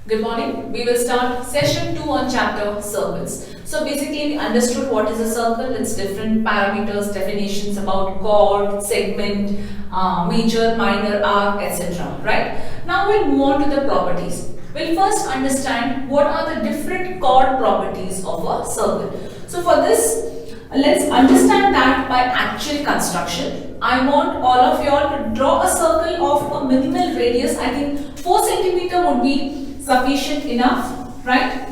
Good morning. We will start session 2 on chapter circles. So basically we understood what is a circle, its different parameters, definitions about chord, segment, major, minor, arc, etc. Right? Now we'll move on to the properties. We'll first understand what are the different chord properties of a circle. So for this, let's understand that by actual construction. I want all of you all to draw a circle of a minimal radius. I think 4 centimeter would be sufficient enough, right?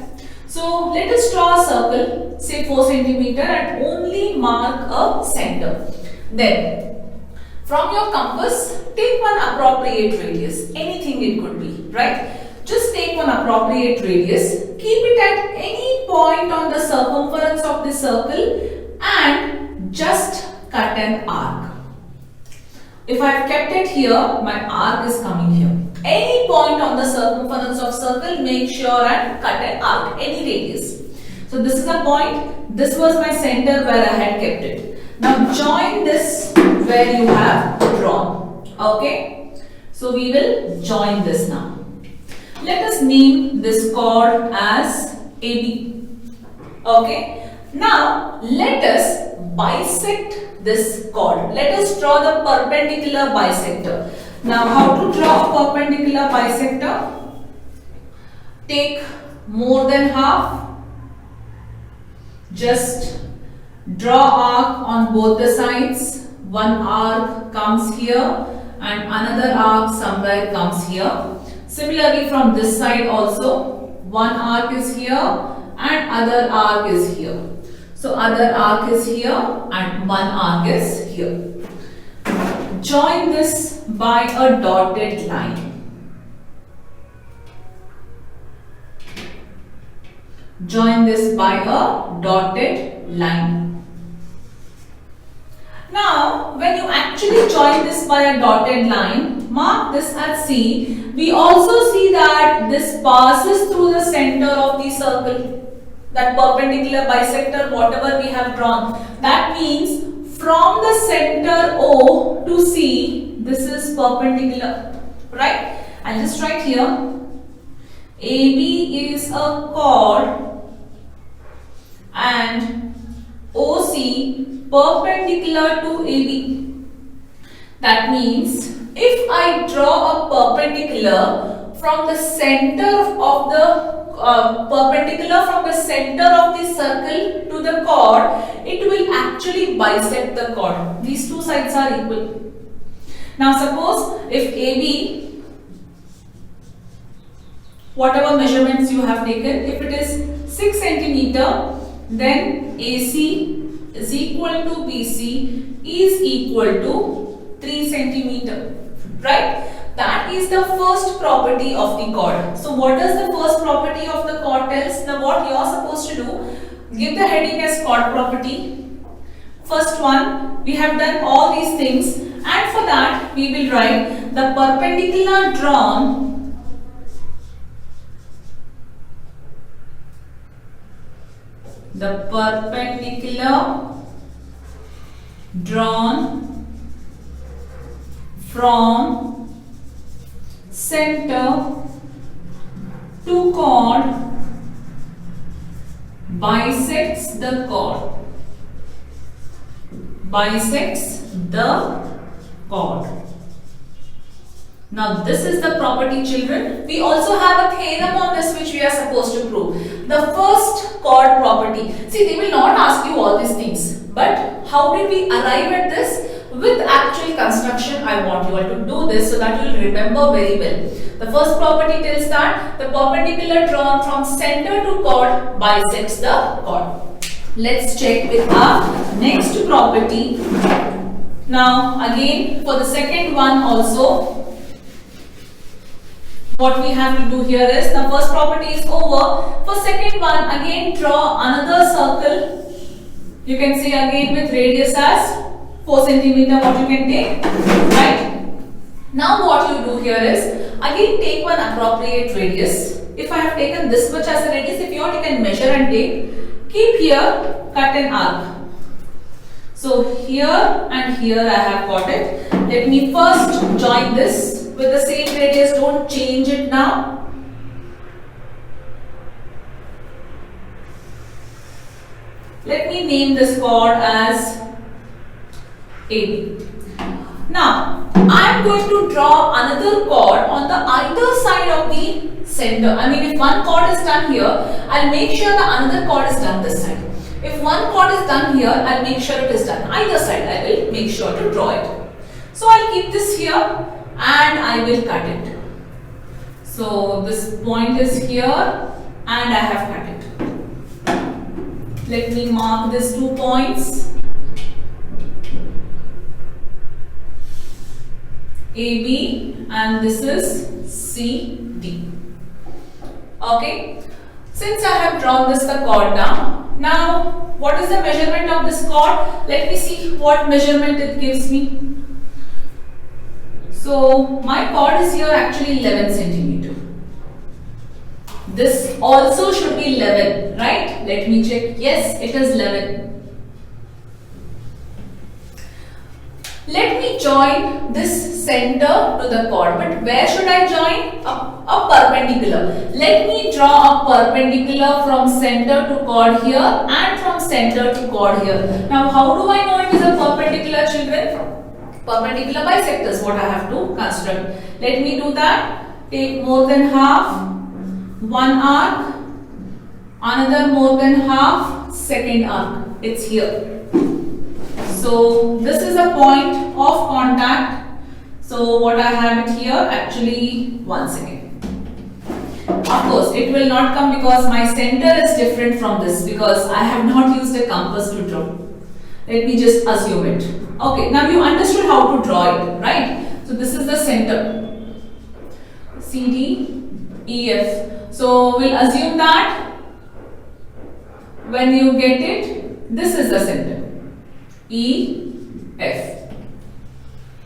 So let us draw a circle, say 4 centimeter, and only mark a center. Then from your compass, take one appropriate radius, anything it could be, right? Just take one appropriate radius, keep it at any point on the circumference of the circle and just cut an arc. If I have kept it here, my arc is coming here. Any point on the circumference of circle, make sure and cut an arc, any radius. So this is a point, this was my center where I had kept it. Now join this where you have drawn, okay? So we will join this now. Let us name this chord as AB, okay? Now let us bisect this chord. Let us draw the perpendicular bisector. Now how to draw a perpendicular bisector? Take more than half. Just draw arc on both the sides. One arc comes here and another arc somewhere comes here. Similarly from this side also, one arc is here and other arc is here. So other arc is here and one arc is here. Join this by a dotted line. Join this by a dotted line. Now, when you actually join this by a dotted line, mark this as C. We also see that this passes through the center of the circle. That perpendicular bisector, whatever we have drawn. That means from the center O to C, this is perpendicular, right? I'll just write here, AB is a chord and OC perpendicular to AB. That means if I draw a perpendicular from the center of the perpendicular from the center of the circle to the chord, it will actually bisect the chord. These two sides are equal. Now suppose if AB, whatever measurements you have taken, if it is 6 centimeter, then AC is equal to BC is equal to 3 centimeter, right? That is the first property of the chord. So what does the first property of the chord tells? Now what you are supposed to do, give the heading as chord property. First one, we have done all these things and for that we will write the perpendicular drawn from center to chord bisects the chord. Now this is the property, children. We also have a theorem on this which we are supposed to prove. The first chord property. See, they will not ask you all these things. But how did we arrive at this? With actual construction, I want you all to do this so that you will remember very well. The first property tells that the perpendicular drawn from center to chord bisects the chord. Let's check with our next property. Now again for the second one also, what we have to do here is, the first property is over. For second one, again draw another circle. You can see again with radius as 4 centimeter what you can take, right? Now what you do here is, again take one appropriate radius. If I have taken this much as a radius, if you want you can measure and take. Keep here, cut an arc. So here and here I have got it. Let me first join this with the same radius, don't change it now. Let me name this chord as AB. Now, I am going to draw another chord on the either side of the center. I mean, if one chord is done here, I'll make sure the another chord is done this side. If one chord is done here, I'll make sure it is done either side. I will make sure to draw it. So I'll keep this here and I will cut it. So this point is here and I have cut it. Let me mark these 2 points. AB and this is CD. Okay. Since I have drawn this the chord down, now what is the measurement of this chord? Let me see what measurement it gives me. So my chord is here actually 11 centimeter. This also should be 11, right? Let me check. Yes, it is 11. Let me join this center to the chord, but where should I join? A perpendicular. Let me draw a perpendicular from center to chord here and from center to chord here. Now, how do I know it is a perpendicular, children? Perpendicular bisectors, what I have to construct. Let me do that. Take more than half, one arc, another more than half, second arc. It's here. So this is a point of contact. So what I have it here, actually, one second. Of course, it will not come because my center is different from this because I have not used a compass to draw. Let me just assume it. Okay, now you understood how to draw it, right? So this is the center. CD, EF. So we'll assume that when you get it, this is the center. E, F.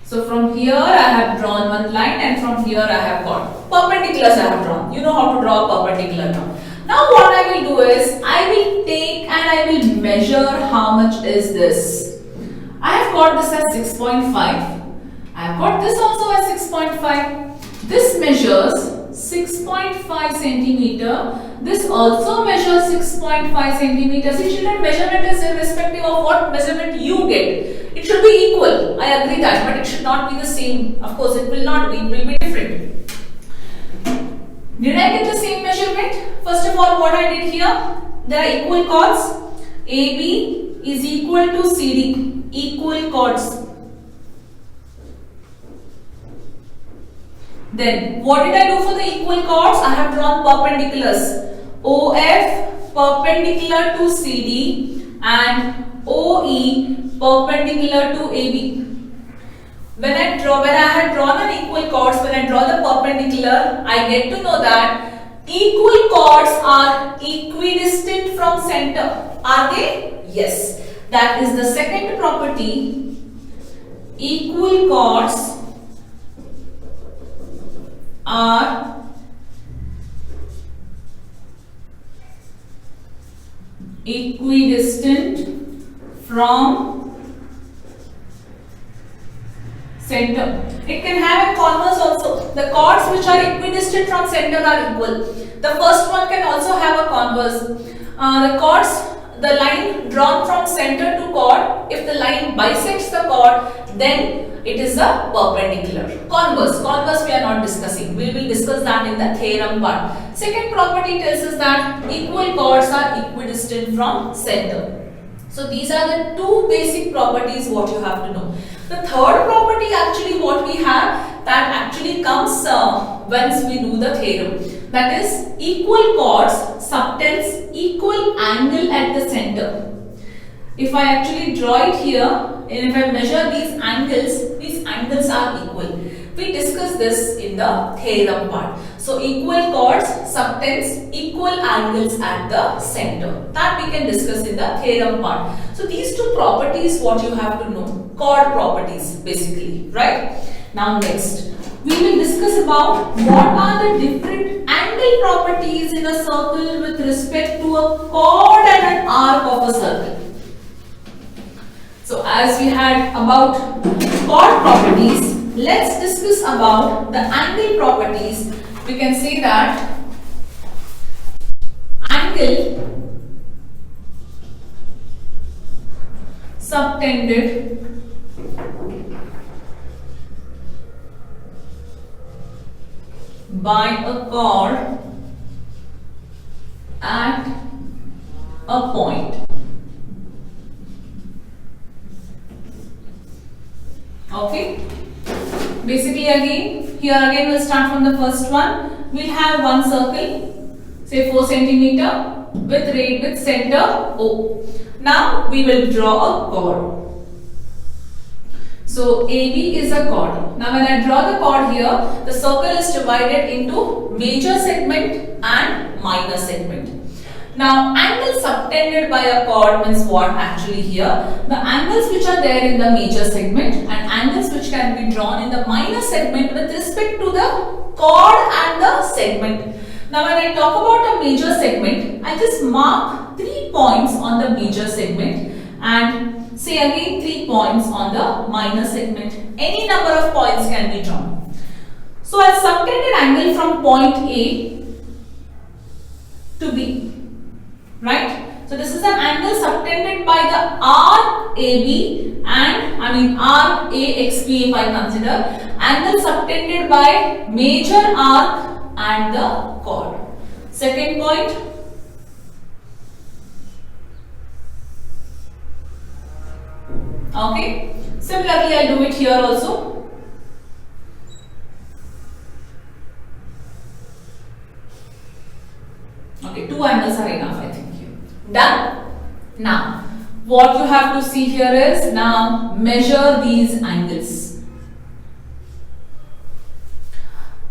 So from here I have drawn one line and from here I have got perpendiculars I have drawn. You know how to draw a perpendicular now. Now what I will do is I will take and I will measure how much is this. I have got this as 6.5. I have got this also as 6.5. This measures 6.5 centimeter. This also measures 6.5 centimeters. See, children, measurement is irrespective of what measurement you get. It should be equal. I agree that, but it should not be the same. Of course, it will not be. It will be different. Did I get the same measurement? First of all, what I did here, there are equal chords. AB is equal to CD. Equal chords. Then, what did I do for the equal chords? I have drawn perpendiculars. OF perpendicular to CD and OE perpendicular to AB. When I had drawn an equal chords, when I draw the perpendicular, I get to know that equal chords are equidistant from center. Are they? Yes. That is the second property. Equal chords are equidistant from center. It can have a converse also. The chords which are equidistant from center are equal. The first one can also have a converse. The chords, the line drawn from center to chord, if the line bisects the chord, then it is a perpendicular. Converse we are not discussing. We will discuss that in the theorem part. Second property tells us that equal chords are equidistant from center. So these are the two basic properties what you have to know. The third property actually what we have that actually comes once we do the theorem. That is equal chords subtends equal angle at the center. If I actually draw it here and if I measure these angles are equal. We discuss this in the theorem part. So equal chords subtends equal angles at the center. That we can discuss in the theorem part. So these two properties what you have to know. Chord properties basically, right? Now next, we will discuss about what are the different angle properties in a circle with respect to a chord and an arc of a circle. So as we had about chord properties, let's discuss about the angle properties. We can say that angle subtended by a chord at a point. Okay. Basically again we'll start from the first one. We'll have one circle, say 4 centimeter with center O. Now we will draw a chord. So AB is a chord. Now when I draw the chord here, the circle is divided into major segment and minor segment. Now angle subtended by a chord means what actually here? The angles which are there in the major segment and angles which can be drawn in the minor segment with respect to the chord and the segment. Now when I talk about a major segment, I just mark 3 points on the major segment and say again 3 points on the minor segment. Any number of points can be drawn. So a subtended angle from point A to B. Right? So this is an angle subtended by the RAB and RAXB if I consider. Angle subtended by major arc and the chord. Second point. Okay. Similarly, I'll do it here also. Okay, 2 angles are enough, I think. Done? Now, what you have to see here is, now measure these angles.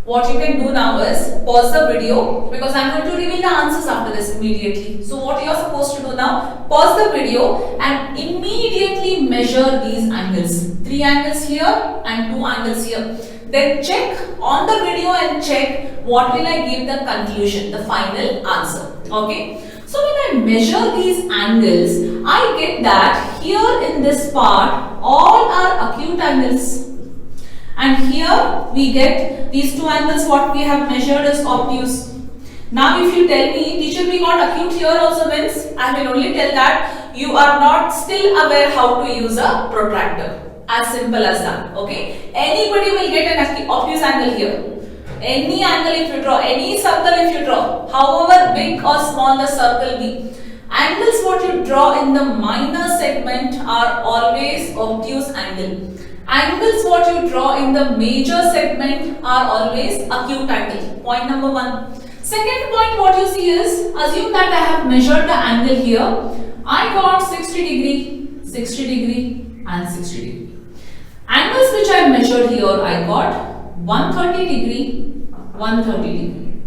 What you can do now is pause the video because I am going to reveal the answers after this immediately. So what you are supposed to do now, pause the video and immediately measure these angles. 3 angles here and 2 angles here. Then check on the video and check what will I give the conclusion, the final answer. Okay. So when I measure these angles, I get that here in this part all are acute angles. And here we get these 2 angles what we have measured is obtuse. Now if you tell me, teacher, we got acute here also means, I will only tell that you are not still aware how to use a protractor. As simple as that. Okay. Anybody will get an obtuse angle here. Any angle if you draw, any circle if you draw, however big or small the circle be, angles what you draw in the minor segment are always obtuse angle. Angles what you draw in the major segment are always acute angle. Point number 1. Second point what you see is, assume that I have measured the angle here. I got 60 degree, 60 degree and 60 degree. Angles which I measured here, I got 130 degree, 130 degree.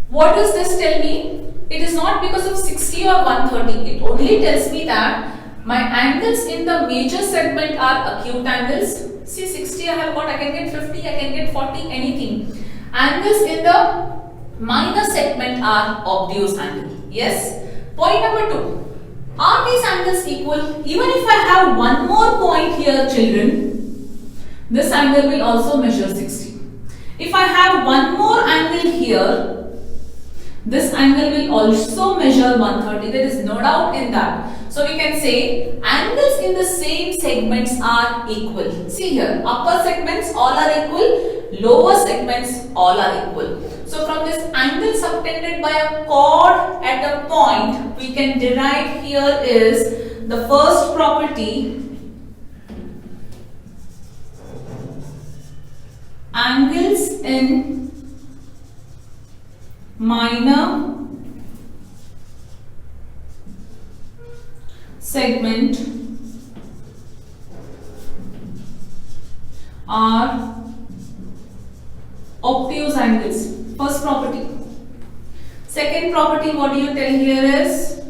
What does this tell me? It is not because of 60 or 130. It only tells me that my angles in the major segment are acute angles. See 60 I have got, I can get 50, I can get 40, anything. Angles in the minor segment are obtuse angle. Yes. Point number 2. Are these angles equal? Even if I have one more point here, children, this angle will also measure 60. If I have one more angle here, this angle will also measure 130. There is no doubt in that. So we can say angles in the same segments are equal. See here, upper segments all are equal, lower segments all are equal. So from this angle subtended by a chord at a point, we can derive here is the first property, angles in minor segment are obtuse angles. First property. Second property, what do you tell here is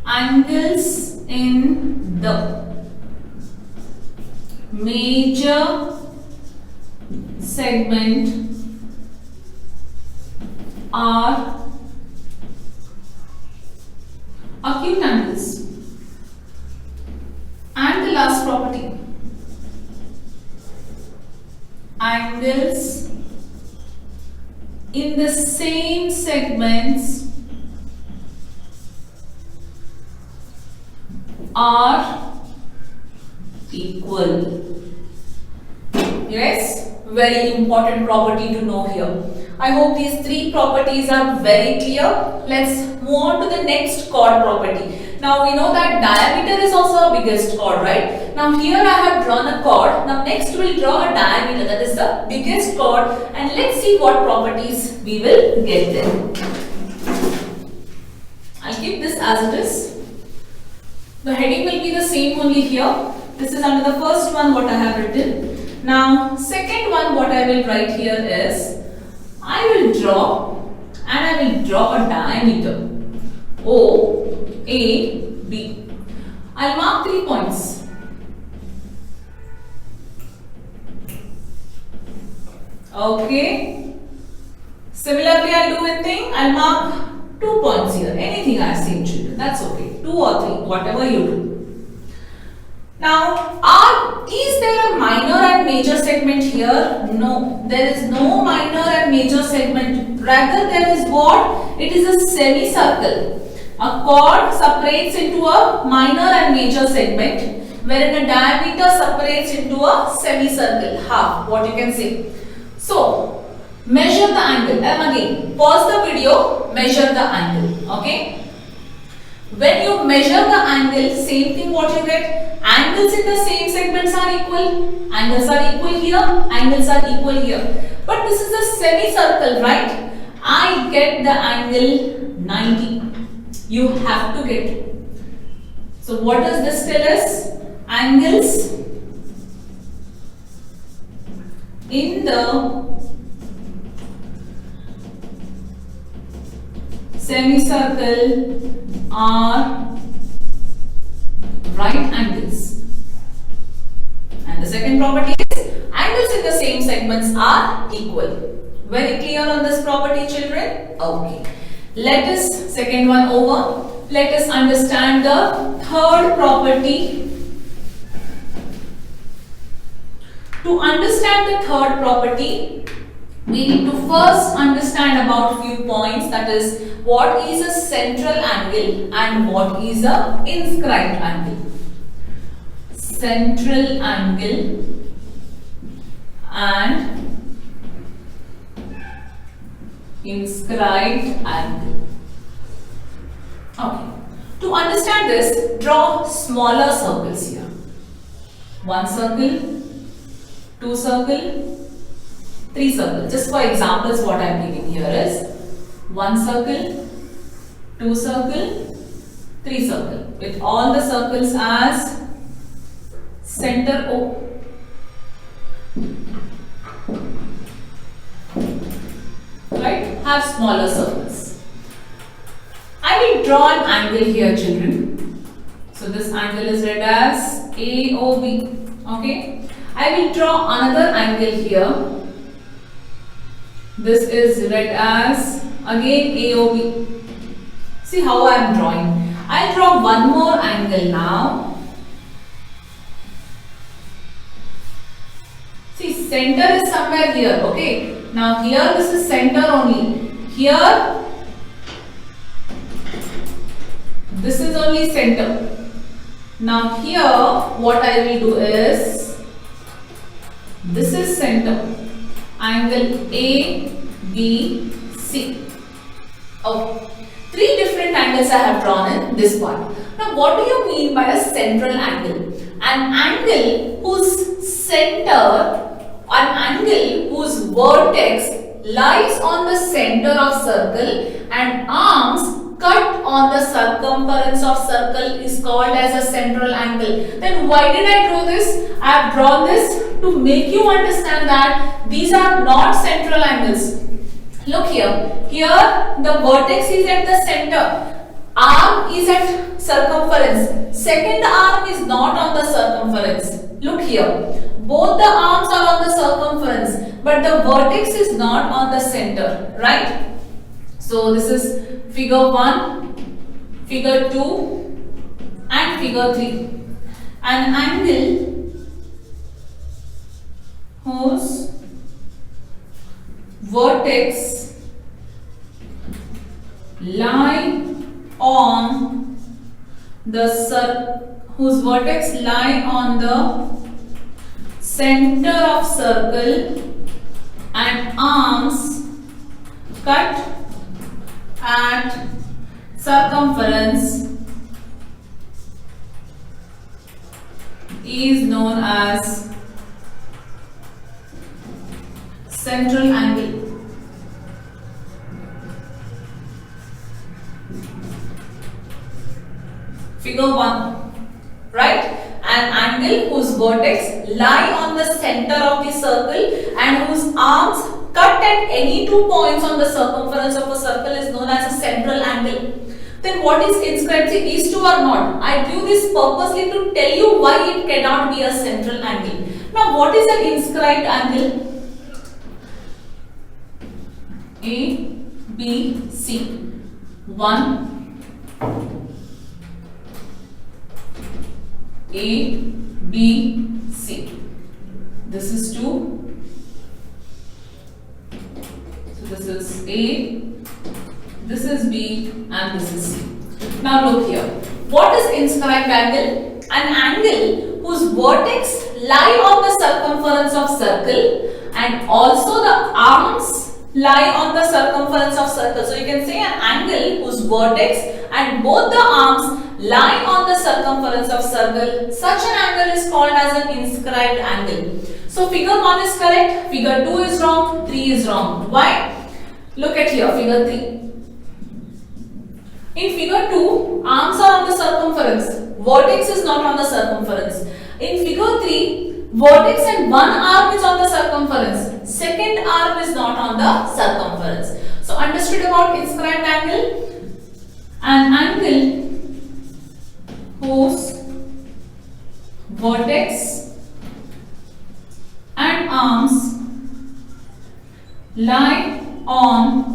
angles in the major segment are acute angles. And the last property, angles in the same segments are equal. Yes, very important property to know here. I hope these three properties are very clear. Let's move on to the next chord property. Now we know that diameter is also our biggest chord, right? Now here I have drawn a chord. Now next we'll draw a diameter, that is the biggest chord, and let's see what properties we will get there. I'll keep this as it is. The heading will be the same only here. This is under the first one what I have written. Now second one what I will write here is, I will draw a diameter OAB. I'll mark 3 points. Okay. Similarly, I'll do one thing. I'll mark 2 points here. Anything I have seen, children. That's okay. 2 or 3, whatever you do. Now, is there a minor and major segment here? No, there is no minor and major segment. Rather, there is what? It is a semicircle. A chord separates into a minor and major segment, wherein a diameter separates into a semicircle, half, what you can say. So, measure the angle. Again, pause the video, measure the angle. Okay? When you measure the angle, same thing what you get. Angles in the same segments are equal. Angles are equal here. Angles are equal here. But this is a semicircle, right? I get the angle 90. You have to get. So what does this tell us? Angles in the semicircle are right angles. And the second property is, angles in the same segments are equal. Very clear on this property, children? Okay. Let us, second one over. Let us understand the third property. To understand the third property, we need to first understand about few points, that is, what is a central angle and what is a inscribed angle. Central angle and inscribed angle. Okay. To understand this, draw smaller circles here. One circle, two circle, three circles. Just for examples, what I am giving here is one circle, two circle, three circle, with all the circles as center O. Right? Have smaller circles. I will draw an angle here, children. So this angle is read as AOB. Okay? I will draw another angle here. This is read as again AOB. See how I am drawing. I'll draw one more angle now. See, center is somewhere here. Okay. Now here this is center only. Here this is only center. Now here what I will do is, this is center. Angle ABC. Oh, three different angles I have drawn in this part. Now what do you mean by a central angle? An angle whose center, an angle whose vertex lies on the center of circle and arms cut on the circumference of circle is called as a central angle. Then why did I draw this? I have drawn this to make you understand that these are not central angles. Look here. Here the vertex is at the center. Arm is at circumference. Second arm is not on the circumference. Look here. Both the arms are on the circumference, but the vertex is not on the center, right? So this is figure 1, figure 2 and figure 3. An angle whose vertex lie on the whose vertex lie on the center of circle and arms cut at circumference is known as central angle. Figure 1, right? An angle whose vertex lie on the center of the circle and whose arms cut at any 2 points on the circumference of a circle is known as a central angle. Then what is inscribed? See, these two are not. I do this purposely to tell you why it cannot be a central angle. Now what is an inscribed angle? A, B, C. 1, A, B, C. This is 2. So this is A, this is B, and this is C. Now look here. What is inscribed angle? An angle whose vertex lie on the circumference of circle and also the arms lie on the circumference of circle. So you can say an angle whose vertex and both the arms lie on the circumference of circle. Such an angle is called as an inscribed angle. So figure 1 is correct, figure 2 is wrong, 3 is wrong. Why? Look at here, figure 3. In figure 2, arms are on the circumference, vertex is not on the circumference. In figure 3, vertex and one arm is on the circumference, second arm is not on the circumference. So understood about inscribed angle? An angle whose vertex and arms lie on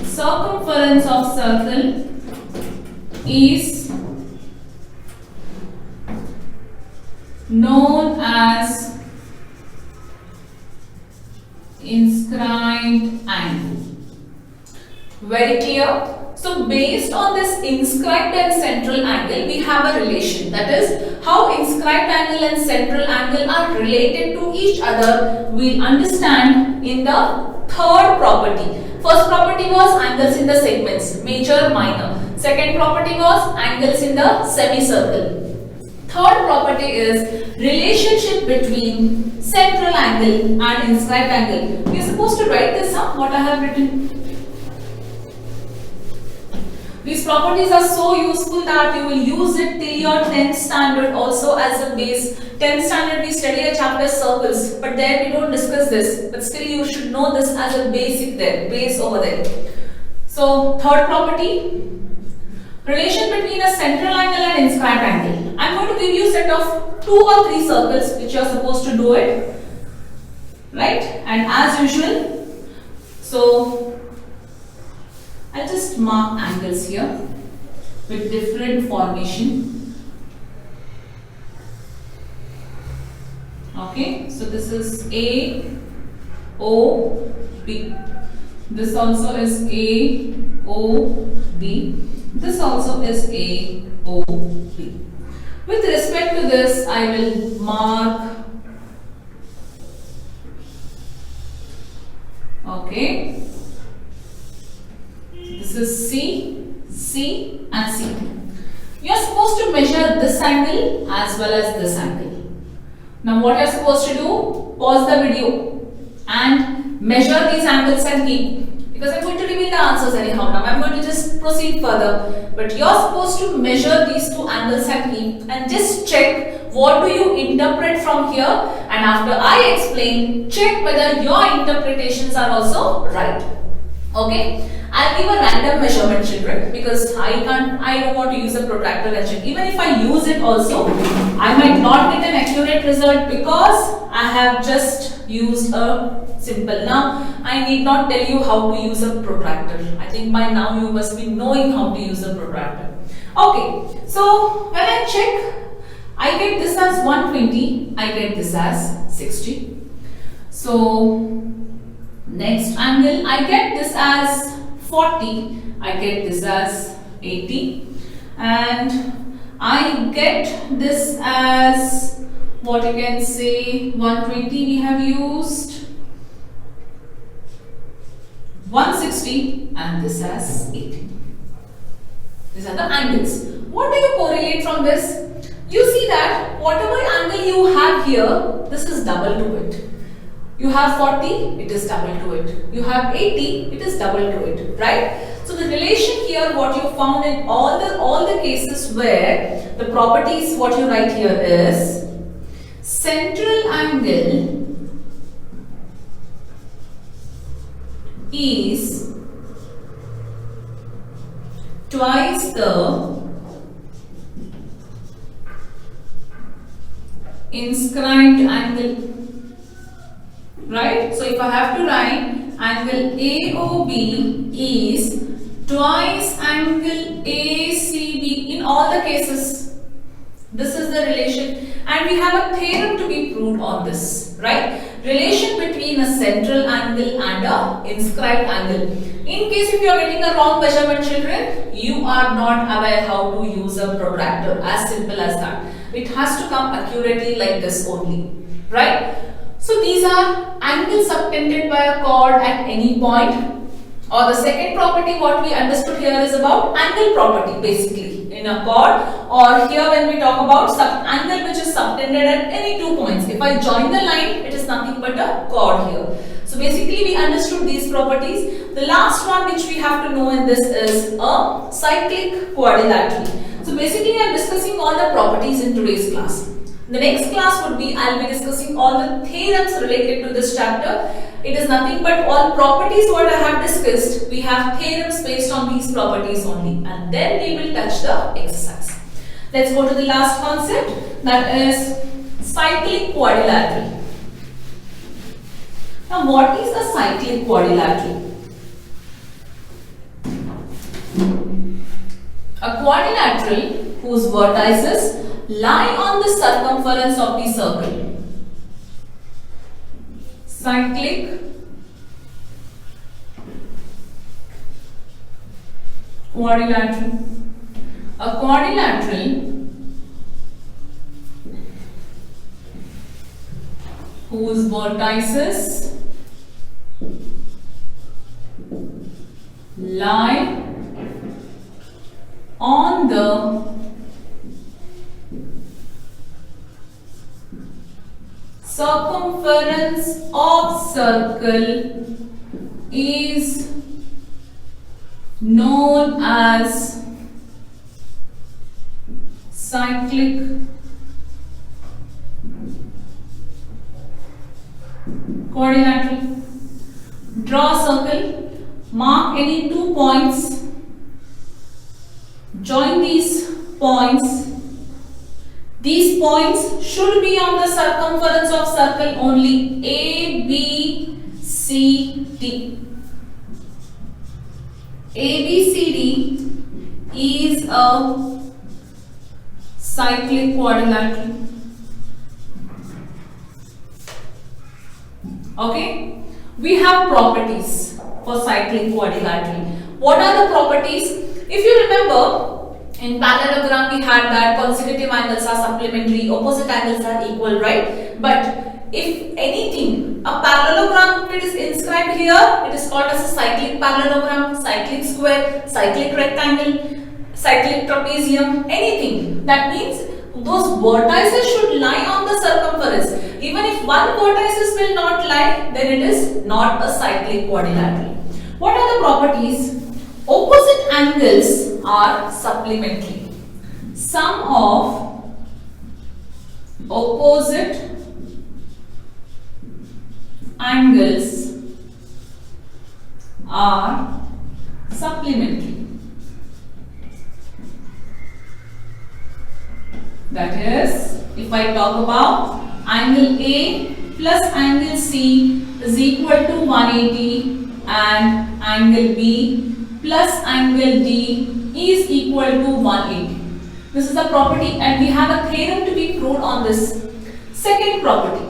circumference of circle is known as inscribed angle. Very clear? So based on this inscribed and central angle, we have a relation. That is, how inscribed angle and central angle are related to each other, we'll understand in the third property. First property was angles in the segments, major, minor. Second property was angles in the semicircle. Third property is relationship between central angle and inscribed angle. We are supposed to write this up, what I have written. These properties are so useful that you will use it till your 10th standard also as a base. 10th standard we study a chapter circles, but there we don't discuss this. But still you should know this as a basic there, base over there. So third property, relation between a central angle and inscribed angle. I am going to give you a set of 2 or 3 circles which you are supposed to do it. Right? And as usual, so I'll just mark angles here with different formation. Okay, so this is A, O, B. This also is A, O, B. This also is A, O, B. With respect to this, I will mark. Okay. This is C, C and C. You are supposed to measure this angle as well as this angle. Now what you are supposed to do? Pause the video and measure these angles and keep. Because I am going to reveal the answers anyhow. Now I am going to just proceed further. But you are supposed to measure these 2 angles and keep and just check what do you interpret from here, and after I explain, check whether your interpretations are also right. Okay. I'll give a random measurement, children, because I don't want to use a protractor and check. Even if I use it also, I might not get an accurate result because I have just used a simple. Now, I need not tell you how to use a protractor. I think by now you must be knowing how to use a protractor. Okay, so when I check, I get this as 120, I get this as 60. So, next angle, I get this as 40 I get this as 80, and I get this as what you can say 120 we have used, 160, and this as 80. These are the angles. What do you correlate from this? You see that whatever angle you have here, this is double to it. You have 40, it is double to it. You have 80, it is double to it, right? So the relation here, what you found in all the cases where the properties, what you write here is central angle is twice the inscribed angle, right? So if I have to write, angle AOB is twice angle ACB in all the cases. This is the relation, and we have a theorem to be proved on this, right? Relation between a central angle and a inscribed angle. In case if you are getting a wrong measurement, children, you are not aware how to use a protractor. As simple as that. It has to come accurately like this only, right? So these are angles subtended by a chord at any point. Or the second property what we understood here is about angle property basically in a chord, or here when we talk about angle which is subtended at any 2 points. If I join the line, it is nothing but a chord here. So basically we understood these properties. The last one which we have to know in this is a cyclic quadrilateral. So basically I am discussing all the properties in today's class. The next class would be, I will be discussing all the theorems related to this chapter. It is nothing but all properties what I have discussed. We have theorems based on these properties only, and then we will touch the exercise. Let's go to the last concept, that is cyclic quadrilateral. Now what is a cyclic quadrilateral? A quadrilateral whose vertices lie on the circumference of the circle. Cyclic quadrilateral. A quadrilateral whose vertices lie on the circumference of circle is known as cyclic quadrilateral. Draw a circle, mark any 2 points, join these points. These points should be on the circumference of circle only. A, B, C, D. A, B, C, D is a cyclic quadrilateral. Okay, we have properties for cyclic quadrilateral. What are the properties? If you remember, in parallelogram we had that consecutive angles are supplementary, opposite angles are equal, right? But if anything, a parallelogram, if it is inscribed here, it is called as a cyclic parallelogram, cyclic square, cyclic rectangle, cyclic trapezium, anything. That means those vertices should lie on the circumference. Even if one vertices will not lie, then it is not a cyclic quadrilateral. What are the properties? Opposite angles are supplementary. Sum of opposite angles are supplementary. That is, if I talk about angle A plus angle C is equal to 180 and angle B plus angle D is equal to 180. This is the property, and we have a theorem to be proved on this. Second property,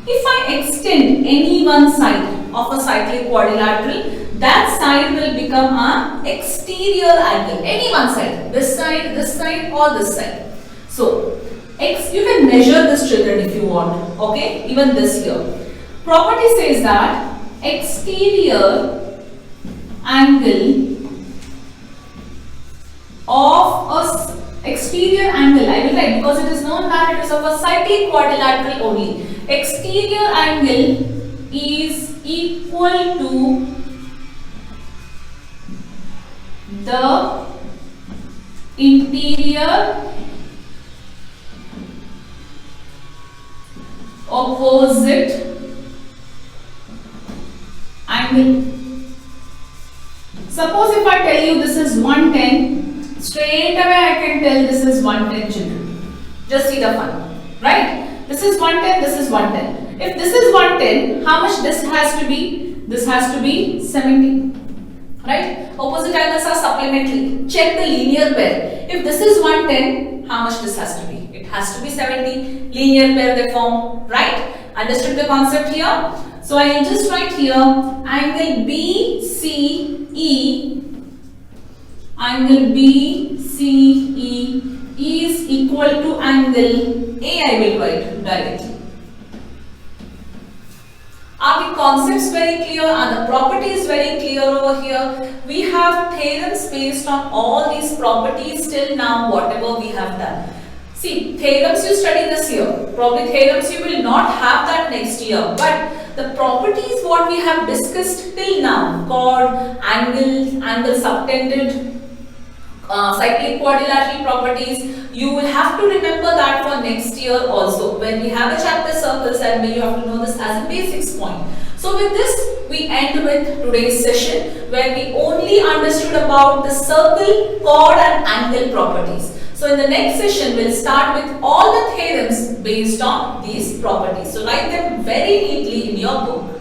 If I extend any one side of a cyclic quadrilateral, that side will become an exterior angle. Any one side, this side, or this side. So, you can measure this, children, if you want. Okay, even this here. Property says that exterior angle of a exterior angle, I will write because it is known that it is of a cyclic quadrilateral only. Exterior angle is equal to the interior opposite angle. Suppose if I tell you this is 110, straight away I can tell this is 110, children. Just see the fun, right? This is 110, this is 110. If this is 110, how much this has to be? This has to be 70. Right? Opposite angles are supplementary. Check the linear pair. If this is 110, how much this has to be? It has to be 70. Linear pair they form. Right? Understood the concept here? So I will just write here angle BCE. Angle BCE is equal to angle A. I will write directly. Are the concepts very clear? Are the properties very clear over here? We have theorems based on all these properties till now, whatever we have done. See, theorems you study this year. Probably theorems you will not have that next year. But the properties what we have discussed till now, chord, angle subtended, cyclic quadrilateral properties, you will have to remember that for next year also. When we have a chapter circles, and you have to know this as a basics point. So with this, we end with today's session where we only understood about the circle, chord and angle properties. So in the next session, we'll start with all the theorems based on these properties. So write them very neatly in your book.